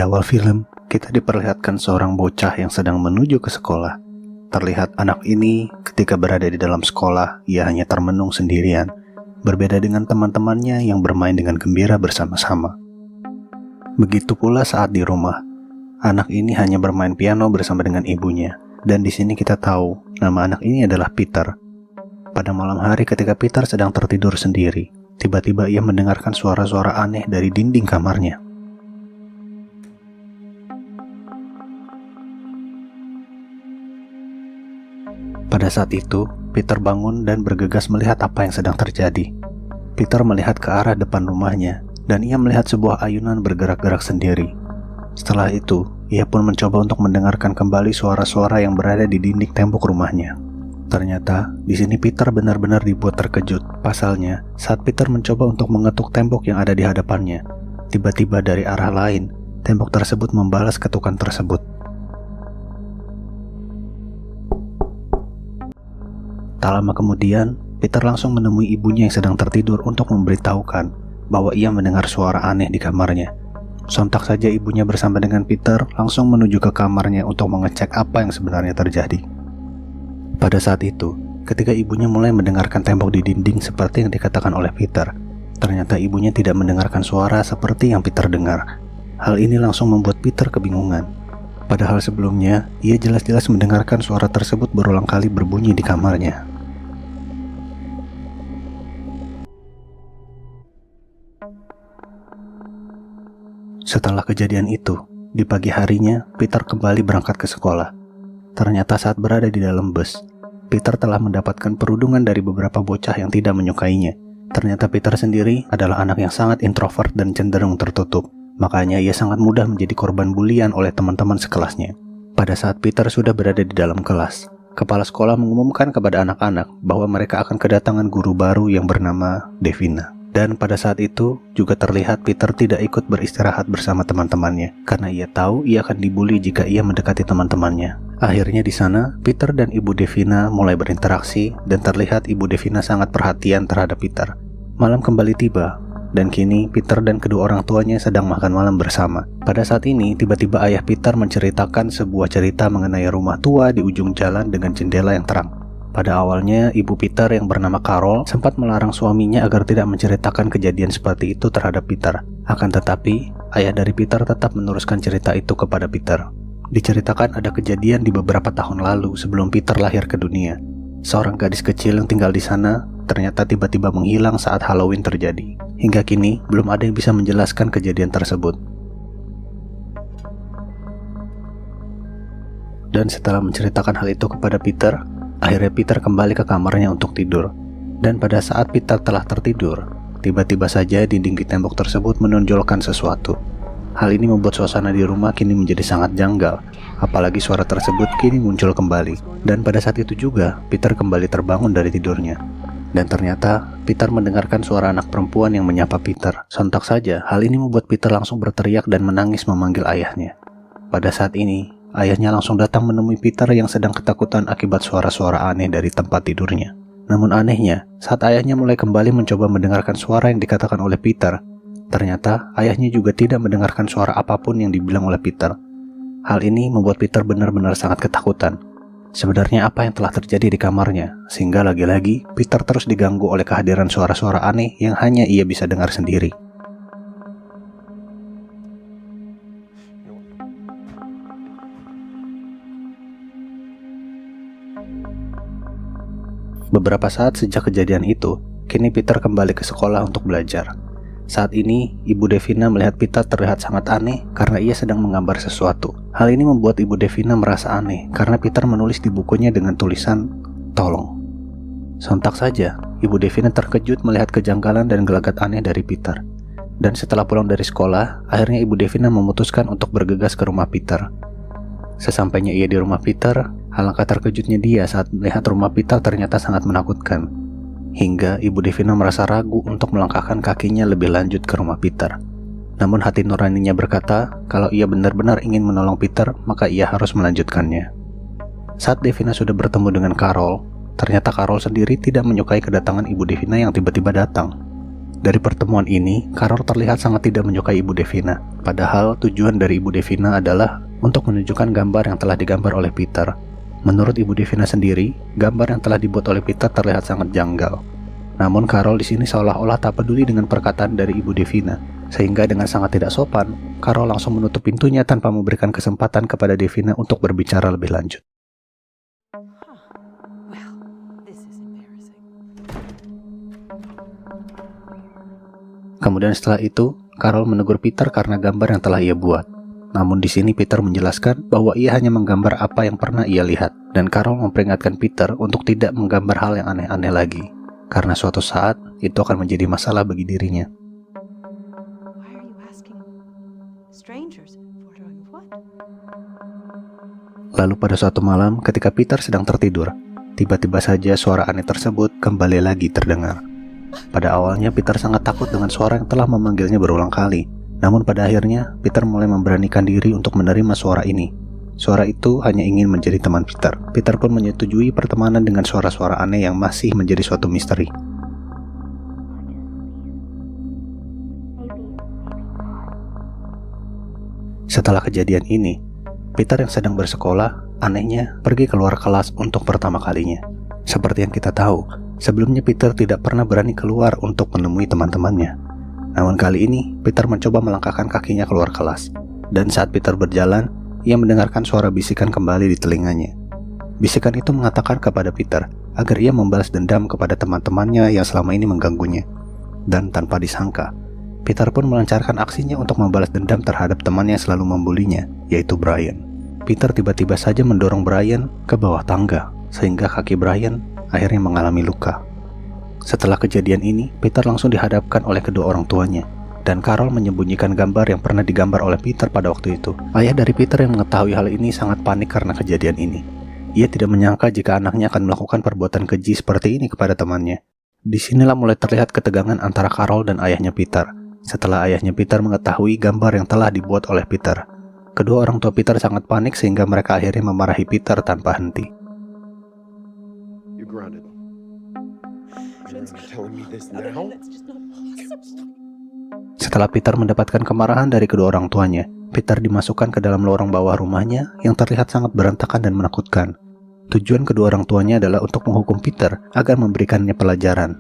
awal film, kita diperlihatkan seorang bocah yang sedang menuju ke sekolah. Terlihat anak ini ketika berada di dalam sekolah, ia hanya termenung sendirian, berbeda dengan teman-temannya yang bermain dengan gembira bersama-sama. Begitu pula saat di rumah, anak ini hanya bermain piano bersama dengan ibunya, dan di sini kita tahu nama anak ini adalah Peter. Pada malam hari ketika Peter sedang tertidur sendiri, tiba-tiba ia mendengarkan suara-suara aneh dari dinding kamarnya. Pada saat itu, Peter bangun dan bergegas melihat apa yang sedang terjadi. Peter melihat ke arah depan rumahnya, dan ia melihat sebuah ayunan bergerak-gerak sendiri. Setelah itu, ia pun mencoba untuk mendengarkan kembali suara-suara yang berada di dinding tembok rumahnya. Ternyata, di sini Peter benar-benar dibuat terkejut. Pasalnya, saat Peter mencoba untuk mengetuk tembok yang ada di hadapannya, tiba-tiba dari arah lain, tembok tersebut membalas ketukan tersebut. Tak lama kemudian, Peter langsung menemui ibunya yang sedang tertidur untuk memberitahukan bahwa ia mendengar suara aneh di kamarnya. Sontak saja ibunya bersama dengan Peter langsung menuju ke kamarnya untuk mengecek apa yang sebenarnya terjadi. Pada saat itu, ketika ibunya mulai mendengarkan tembok di dinding seperti yang dikatakan oleh Peter, ternyata ibunya tidak mendengarkan suara seperti yang Peter dengar. Hal ini langsung membuat Peter kebingungan. Padahal sebelumnya, ia jelas-jelas mendengarkan suara tersebut berulang kali berbunyi di kamarnya. Setelah kejadian itu, di pagi harinya, Peter kembali berangkat ke sekolah. Ternyata saat berada di dalam bus, Peter telah mendapatkan perundungan dari beberapa bocah yang tidak menyukainya. Ternyata Peter sendiri adalah anak yang sangat introvert dan cenderung tertutup. Makanya ia sangat mudah menjadi korban bulian oleh teman-teman sekelasnya. Pada saat Peter sudah berada di dalam kelas, kepala sekolah mengumumkan kepada anak-anak bahwa mereka akan kedatangan guru baru yang bernama Devina. Dan pada saat itu juga terlihat Peter tidak ikut beristirahat bersama teman-temannya karena ia tahu ia akan dibully jika ia mendekati teman-temannya. Akhirnya di sana, Peter dan Ibu Devina mulai berinteraksi dan terlihat Ibu Devina sangat perhatian terhadap Peter. Malam kembali tiba dan kini Peter dan kedua orang tuanya sedang makan malam bersama. Pada saat ini, tiba-tiba ayah Peter menceritakan sebuah cerita mengenai rumah tua di ujung jalan dengan jendela yang terang. Pada awalnya, ibu Peter yang bernama Carol sempat melarang suaminya agar tidak menceritakan kejadian seperti itu terhadap Peter. Akan tetapi, ayah dari Peter tetap meneruskan cerita itu kepada Peter. Diceritakan ada kejadian di beberapa tahun lalu sebelum Peter lahir ke dunia. Seorang gadis kecil yang tinggal di sana ternyata tiba-tiba menghilang saat Halloween terjadi. Hingga kini, belum ada yang bisa menjelaskan kejadian tersebut. Dan setelah menceritakan hal itu kepada Peter, akhirnya Peter kembali ke kamarnya untuk tidur. Dan pada saat Peter telah tertidur, tiba-tiba saja dinding di tembok tersebut menonjolkan sesuatu. Hal ini membuat suasana di rumah kini menjadi sangat janggal. Apalagi suara tersebut kini muncul kembali. Dan pada saat itu juga, Peter kembali terbangun dari tidurnya. Dan ternyata, Peter mendengarkan suara anak perempuan yang menyapa Peter. Sontak saja, hal ini membuat Peter langsung berteriak dan menangis memanggil ayahnya. Pada saat ini, ayahnya langsung datang menemui Peter yang sedang ketakutan akibat suara-suara aneh dari tempat tidurnya. Namun anehnya, saat ayahnya mulai kembali mencoba mendengarkan suara yang dikatakan oleh Peter, ternyata ayahnya juga tidak mendengarkan suara apapun yang dibilang oleh Peter. Hal ini membuat Peter benar-benar sangat ketakutan. Sebenarnya apa yang telah terjadi di kamarnya, sehingga lagi-lagi Peter terus diganggu oleh kehadiran suara-suara aneh yang hanya ia bisa dengar sendiri. Beberapa saat sejak kejadian itu, kini Peter kembali ke sekolah untuk belajar. Saat ini, Ibu Devina melihat Peter terlihat sangat aneh karena ia sedang menggambar sesuatu. Hal ini membuat Ibu Devina merasa aneh karena Peter menulis di bukunya dengan tulisan, "Tolong." Sontak saja, Ibu Devina terkejut melihat kejanggalan dan gelagat aneh dari Peter. Dan setelah pulang dari sekolah, akhirnya Ibu Devina memutuskan untuk bergegas ke rumah Peter. Sesampainya ia di rumah Peter, alangkah terkejutnya dia saat melihat rumah Peter ternyata sangat menakutkan. Hingga Ibu Devina merasa ragu untuk melangkahkan kakinya lebih lanjut ke rumah Peter. Namun hati nuraninya berkata, kalau ia benar-benar ingin menolong Peter, maka ia harus melanjutkannya. Saat Devina sudah bertemu dengan Carol, ternyata Carol sendiri tidak menyukai kedatangan Ibu Devina yang tiba-tiba datang. Dari pertemuan ini, Carol terlihat sangat tidak menyukai Ibu Devina. Padahal tujuan dari Ibu Devina adalah untuk menunjukkan gambar yang telah digambar oleh Peter. Menurut Ibu Devina sendiri, gambar yang telah dibuat oleh Peter terlihat sangat janggal. Namun Carol di sini seolah-olah tak peduli dengan perkataan dari Ibu Devina, sehingga dengan sangat tidak sopan, Carol langsung menutup pintunya tanpa memberikan kesempatan kepada Devina untuk berbicara lebih lanjut. Kemudian setelah itu, Carol menegur Peter karena gambar yang telah ia buat. Namun di sini Peter menjelaskan bahwa ia hanya menggambar apa yang pernah ia lihat, dan Carol memperingatkan Peter untuk tidak menggambar hal yang aneh-aneh lagi, karena suatu saat itu akan menjadi masalah bagi dirinya. Lalu pada suatu malam ketika Peter sedang tertidur, tiba-tiba saja suara aneh tersebut kembali lagi terdengar. Pada awalnya Peter sangat takut dengan suara yang telah memanggilnya berulang kali. Namun pada akhirnya Peter mulai memberanikan diri untuk menerima suara ini. Suara itu hanya ingin menjadi teman Peter. Peter pun menyetujui pertemanan dengan suara-suara aneh yang masih menjadi suatu misteri. Setelah kejadian ini, Peter yang sedang bersekolah anehnya pergi keluar kelas untuk pertama kalinya. Seperti yang kita tahu, sebelumnya Peter tidak pernah berani keluar untuk menemui teman-temannya. Namun kali ini, Peter mencoba melangkahkan kakinya keluar kelas. Dan saat Peter berjalan, ia mendengarkan suara bisikan kembali di telinganya. Bisikan itu mengatakan kepada Peter agar ia membalas dendam kepada teman-temannya yang selama ini mengganggunya. Dan tanpa disangka, Peter pun melancarkan aksinya untuk membalas dendam terhadap temannya yang selalu membulinya, yaitu Brian. Peter tiba-tiba saja mendorong Brian ke bawah tangga, sehingga kaki Brian akhirnya mengalami luka. Setelah kejadian ini, Peter langsung dihadapkan oleh kedua orang tuanya, dan Carol menyembunyikan gambar yang pernah digambar oleh Peter pada waktu itu. Ayah dari Peter yang mengetahui hal ini sangat panik karena kejadian ini. Ia tidak menyangka jika anaknya akan melakukan perbuatan keji seperti ini kepada temannya. Disinilah mulai terlihat ketegangan antara Carol dan ayahnya Peter. Setelah ayahnya Peter mengetahui gambar yang telah dibuat oleh Peter, kedua orang tua Peter sangat panik sehingga mereka akhirnya memarahi Peter tanpa henti. Setelah Peter mendapatkan kemarahan dari kedua orang tuanya, Peter dimasukkan ke dalam lorong bawah rumahnya yang terlihat sangat berantakan dan menakutkan. Tujuan kedua orang tuanya adalah untuk menghukum Peter agar memberikannya pelajaran.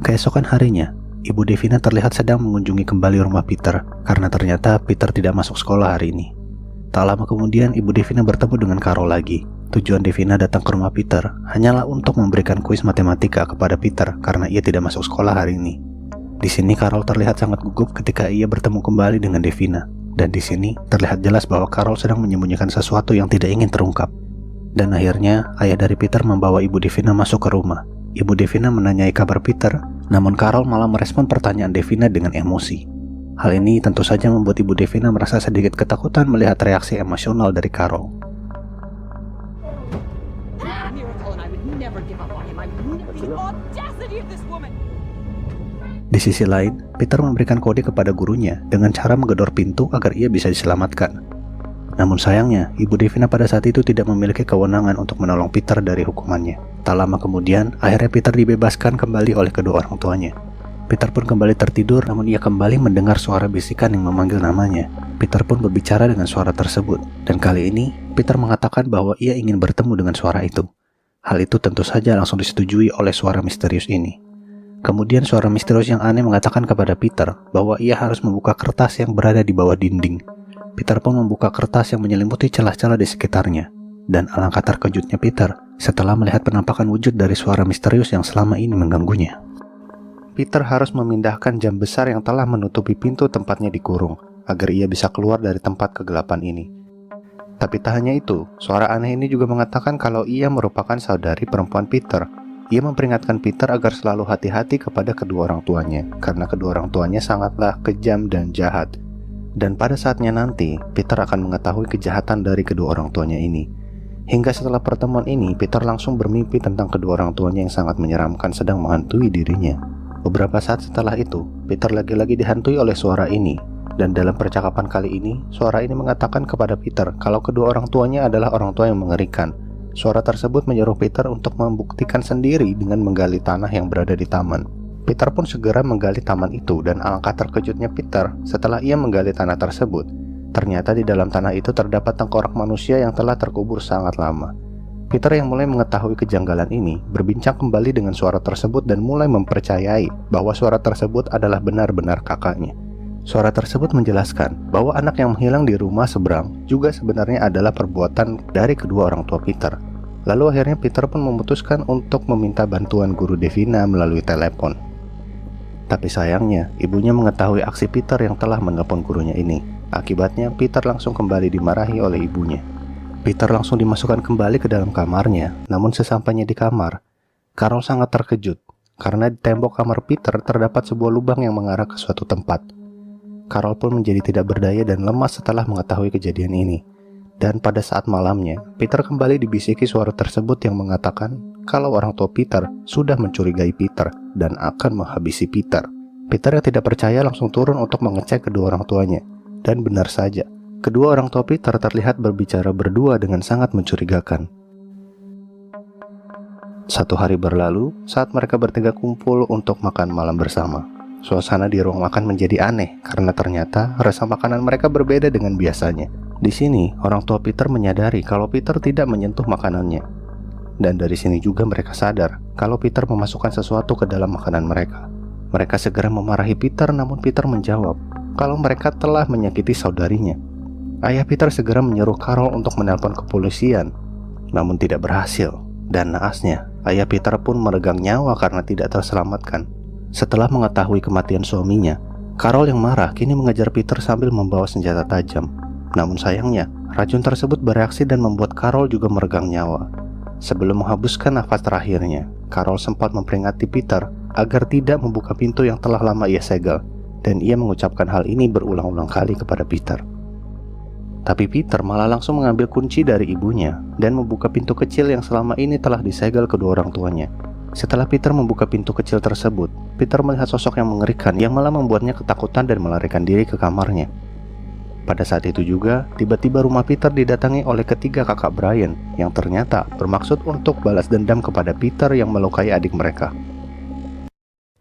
Keesokan harinya, Ibu Devina terlihat sedang mengunjungi kembali rumah Peter karena ternyata Peter tidak masuk sekolah hari ini. Tak lama kemudian Ibu Devina bertemu dengan Carol lagi. Tujuan Devina datang ke rumah Peter hanyalah untuk memberikan kuis matematika kepada Peter karena ia tidak masuk sekolah hari ini. Di sini Carol terlihat sangat gugup ketika ia bertemu kembali dengan Devina, dan di sini terlihat jelas bahwa Carol sedang menyembunyikan sesuatu yang tidak ingin terungkap. Dan akhirnya ayah dari Peter membawa Ibu Devina masuk ke rumah. Ibu Devina menanyai kabar Peter, namun Carol malah merespon pertanyaan Devina dengan emosi. Hal ini tentu saja membuat Ibu Devina merasa sedikit ketakutan melihat reaksi emosional dari Carol. Di sisi lain, Peter memberikan kode kepada gurunya dengan cara menggedor pintu agar ia bisa diselamatkan. Namun sayangnya, Ibu Devina pada saat itu tidak memiliki kewenangan untuk menolong Peter dari hukumannya. Tak lama kemudian, akhirnya Peter dibebaskan kembali oleh kedua orang tuanya. Peter pun kembali tertidur, namun ia kembali mendengar suara bisikan yang memanggil namanya. Peter pun berbicara dengan suara tersebut, dan kali ini Peter mengatakan bahwa ia ingin bertemu dengan suara itu. Hal itu tentu saja langsung disetujui oleh suara misterius ini. Kemudian suara misterius yang aneh mengatakan kepada Peter bahwa ia harus membuka kertas yang berada di bawah dinding. Peter pun membuka kertas yang menyelimuti celah-celah di sekitarnya. Dan alangkah terkejutnya Peter setelah melihat penampakan wujud dari suara misterius yang selama ini mengganggunya. Peter harus memindahkan jam besar yang telah menutupi pintu tempatnya dikurung, agar ia bisa keluar dari tempat kegelapan ini. Tapi tak hanya itu, suara aneh ini juga mengatakan kalau ia merupakan saudari perempuan Peter. Ia memperingatkan Peter agar selalu hati-hati kepada kedua orang tuanya, karena kedua orang tuanya sangatlah kejam dan jahat. Dan pada saatnya nanti, Peter akan mengetahui kejahatan dari kedua orang tuanya ini. Hingga setelah pertemuan ini, Peter langsung bermimpi tentang kedua orang tuanya yang sangat menyeramkan sedang menghantui dirinya. Beberapa saat setelah itu, Peter lagi-lagi dihantui oleh suara ini. Dan dalam percakapan kali ini, suara ini mengatakan kepada Peter kalau kedua orang tuanya adalah orang tua yang mengerikan. Suara tersebut menyuruh Peter untuk membuktikan sendiri dengan menggali tanah yang berada di taman. Peter pun segera menggali taman itu, dan alangkah terkejutnya Peter setelah ia menggali tanah tersebut. Ternyata di dalam tanah itu terdapat tengkorak manusia yang telah terkubur sangat lama. Peter yang mulai mengetahui kejanggalan ini berbincang kembali dengan suara tersebut dan mulai mempercayai bahwa suara tersebut adalah benar-benar kakaknya. Suara tersebut menjelaskan bahwa anak yang menghilang di rumah seberang juga sebenarnya adalah perbuatan dari kedua orang tua Peter. Lalu akhirnya Peter pun memutuskan untuk meminta bantuan guru Devina melalui telepon. Tapi sayangnya, ibunya mengetahui aksi Peter yang telah menelpon gurunya ini. Akibatnya, Peter langsung kembali dimarahi oleh ibunya. Peter langsung dimasukkan kembali ke dalam kamarnya, namun sesampainya di kamar, Carol sangat terkejut karena di tembok kamar Peter terdapat sebuah lubang yang mengarah ke suatu tempat. Carol pun menjadi tidak berdaya dan lemas setelah mengetahui kejadian ini. Dan pada saat malamnya, Peter kembali dibisiki suara tersebut yang mengatakan kalau orang tua Peter sudah mencurigai Peter dan akan menghabisi Peter. Peter yang tidak percaya langsung turun untuk mengecek kedua orang tuanya. Dan benar saja, kedua orang tua Peter terlihat berbicara berdua dengan sangat mencurigakan. Satu hari berlalu, saat mereka bertiga kumpul untuk makan malam bersama. Suasana di ruang makan menjadi aneh karena ternyata rasa makanan mereka berbeda dengan biasanya. Di sini, orang tua Peter menyadari kalau Peter tidak menyentuh makanannya. Dan dari sini juga mereka sadar kalau Peter memasukkan sesuatu ke dalam makanan mereka. Mereka segera memarahi Peter, namun Peter menjawab kalau mereka telah menyakiti saudarinya. Ayah Peter segera menyuruh Carol untuk menelpon kepolisian, namun tidak berhasil. Dan naasnya, ayah Peter pun meregang nyawa karena tidak terselamatkan. Setelah mengetahui kematian suaminya, Carol yang marah kini mengejar Peter sambil membawa senjata tajam. Namun sayangnya, racun tersebut bereaksi dan membuat Carol juga meregang nyawa. Sebelum menghabiskan nafas terakhirnya, Carol sempat memperingati Peter agar tidak membuka pintu yang telah lama ia segel, dan ia mengucapkan hal ini berulang-ulang kali kepada Peter. Tapi Peter malah langsung mengambil kunci dari ibunya dan membuka pintu kecil yang selama ini telah disegel kedua orang tuanya. Setelah Peter membuka pintu kecil tersebut, Peter melihat sosok yang mengerikan yang malah membuatnya ketakutan dan melarikan diri ke kamarnya. Pada saat itu juga, tiba-tiba rumah Peter didatangi oleh ketiga kakak Brian yang ternyata bermaksud untuk balas dendam kepada Peter yang melukai adik mereka.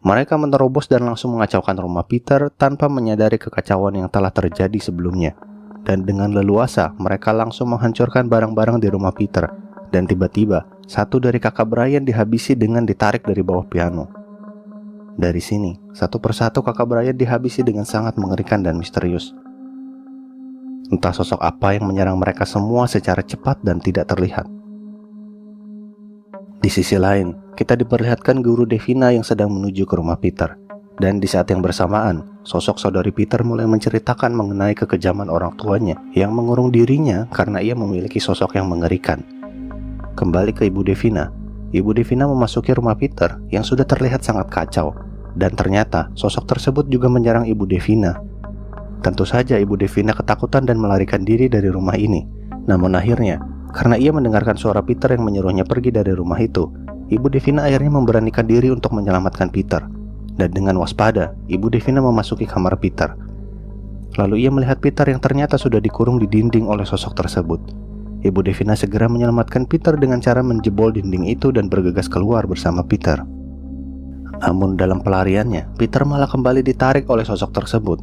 Mereka menerobos dan langsung mengacaukan rumah Peter tanpa menyadari kekacauan yang telah terjadi sebelumnya. Dan dengan leluasa, mereka langsung menghancurkan barang-barang di rumah Peter. Dan tiba-tiba, satu dari kakak Brian dihabisi dengan ditarik dari bawah piano. Dari sini, satu persatu kakak Brian dihabisi dengan sangat mengerikan dan misterius. Entah sosok apa yang menyerang mereka semua secara cepat dan tidak terlihat. Di sisi lain, kita diperlihatkan guru Devina yang sedang menuju ke rumah Peter. Dan di saat yang bersamaan, sosok saudari Peter mulai menceritakan mengenai kekejaman orang tuanya yang mengurung dirinya karena ia memiliki sosok yang mengerikan. Kembali ke Ibu Devina. Ibu Devina memasuki rumah Peter yang sudah terlihat sangat kacau. Dan ternyata sosok tersebut juga menyerang Ibu Devina. Tentu saja Ibu Devina ketakutan dan melarikan diri dari rumah ini. Namun akhirnya, karena ia mendengarkan suara Peter yang menyuruhnya pergi dari rumah itu, Ibu Devina akhirnya memberanikan diri untuk menyelamatkan Peter. Dan dengan waspada, Ibu Devina memasuki kamar Peter. Lalu ia melihat Peter yang ternyata sudah dikurung di dinding oleh sosok tersebut. Ibu Devina segera menyelamatkan Peter dengan cara menjebol dinding itu dan bergegas keluar bersama Peter. Namun dalam pelariannya, Peter malah kembali ditarik oleh sosok tersebut.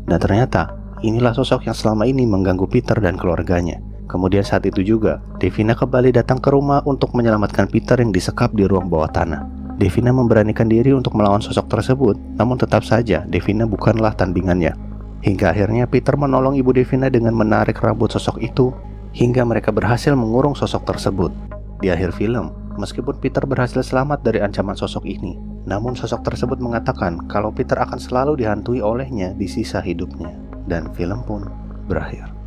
Dan ternyata, inilah sosok yang selama ini mengganggu Peter dan keluarganya. Kemudian saat itu juga, Devina kembali datang ke rumah untuk menyelamatkan Peter yang disekap di ruang bawah tanah. Devina memberanikan diri untuk melawan sosok tersebut, namun tetap saja Devina bukanlah tandingannya. Hingga akhirnya Peter menolong Ibu Devina dengan menarik rambut sosok itu, hingga mereka berhasil mengurung sosok tersebut. Di akhir film, meskipun Peter berhasil selamat dari ancaman sosok ini, namun sosok tersebut mengatakan kalau Peter akan selalu dihantui olehnya di sisa hidupnya. Dan film pun berakhir.